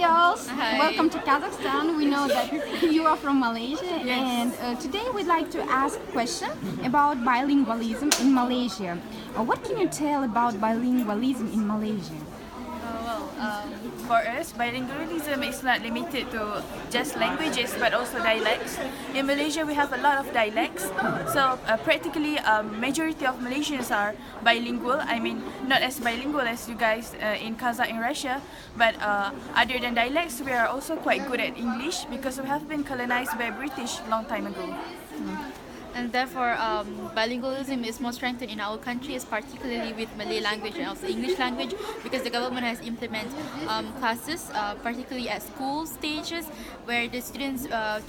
girls, Hi. welcome to Kazakhstan. We know that you are from Malaysia, Yes. and today we'd like to ask a question about bilingualism in Malaysia. What can you tell about bilingualism in Malaysia? For us, bilingualism is not limited to just languages but also dialects. In Malaysia, we have a lot of dialects. So practically, majority of Malaysians are bilingual. I mean, not as bilingual as you guys in Kazakh and Russia, but other than dialects, we are also quite good at English because we have been colonized by British long time ago. And therefore, bilingualism is more strengthened in our country, is particularly with Malay language and also English language, because the government has implemented classes, particularly at school stages, where the students, at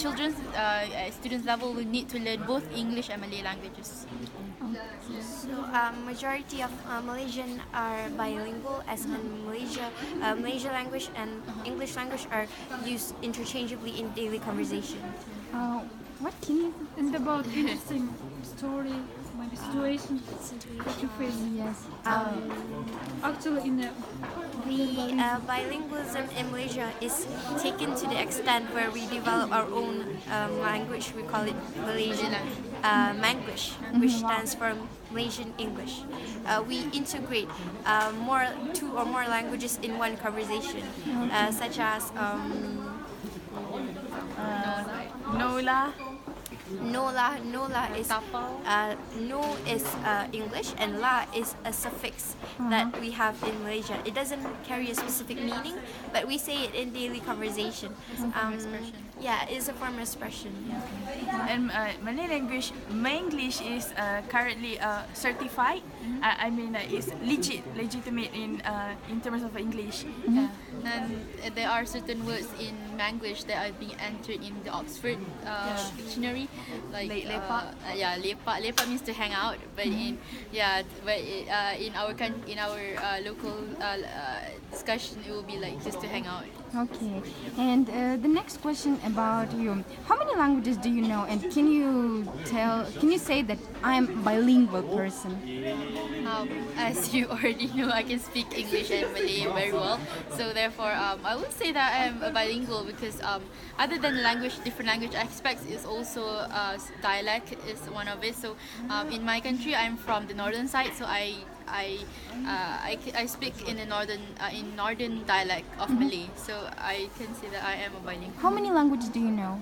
students level will need to learn both English and Malay languages. So, majority of Malaysian are bilingual, as in Malaysia language and English language are used interchangeably in daily conversation. What can you? And about interesting story, maybe situation that you face. Yes. Actually, in the The bilingualism in Malaysia is taken to the extent where we develop our own language. We call it Malaysian Manglish, which stands for Malaysian English. We integrate two or more languages in one conversation, such as Nola. Nola is no is English, and la is a suffix that we have in Malaysia. It doesn't carry a specific meaning, but we say it in daily conversation. Yeah, it's a form of expression. And Malay language, Manglish is currently certified. I mean, it's legitimate in terms of English. Yeah. And there are certain words in Manglish that are being entered in the Oxford dictionary, like Lepak. lepak. Lepak means to hang out, but in our local discussion, it will be like just to hang out. Okay. And the next question about you: how many languages do you know? And can you say that I am a bilingual person? As you already know, I can speak English and Malay very well. So therefore, I would say that I am a bilingual because other than different language aspects is also dialect is one of it. So in my country, I'm from the northern side, so I speak in the northern dialect of Malay. So I can say that I am a bilingual. How many languages do you know?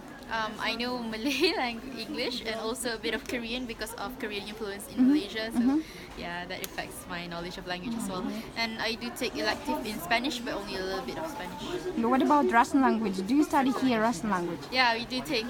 I know Malay, English, and also a bit of Korean because of Korean influence in Malaysia. So yeah, that affects my knowledge of language as well. And I do take elective in Spanish, but only a little bit of Spanish. What about Russian language? Do you study here Russian language? Yeah, we do take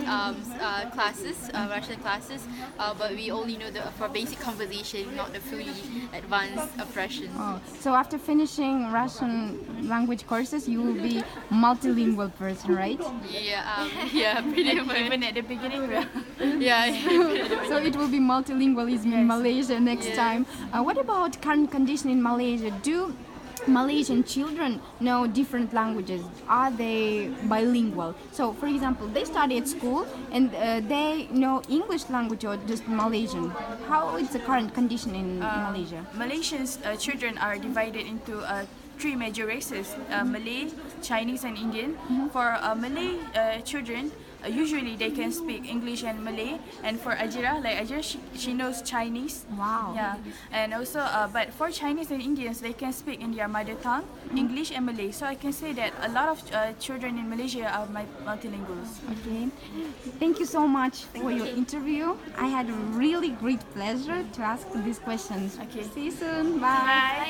classes, Russian classes, but we only know for basic conversation, not the fully advanced Russian. Oh, so after finishing Russian language courses, you will be multilingual person, right? Yeah, pretty much. Even at the beginning, we are Yeah. So it will be multilingualism in Malaysia next time. What about current condition in Malaysia? Do Malaysian children know different languages? Are they bilingual? So, for example, they study at school and they know English language or just Malaysian. How is the current condition in Malaysia? Malaysians children are divided into three major races: Malay, Chinese, and Indian. For Malay children, usually they can speak English and Malay, and for Ajira, she knows Chinese. Wow. Yeah, and also, but for Chinese and Indians, they can speak in their mother tongue, English and Malay. So I can say that a lot of children in Malaysia are multilinguals. Okay. Thank you so much for your interview. I had a really great pleasure to ask these questions. Okay. See you soon. Bye. Bye.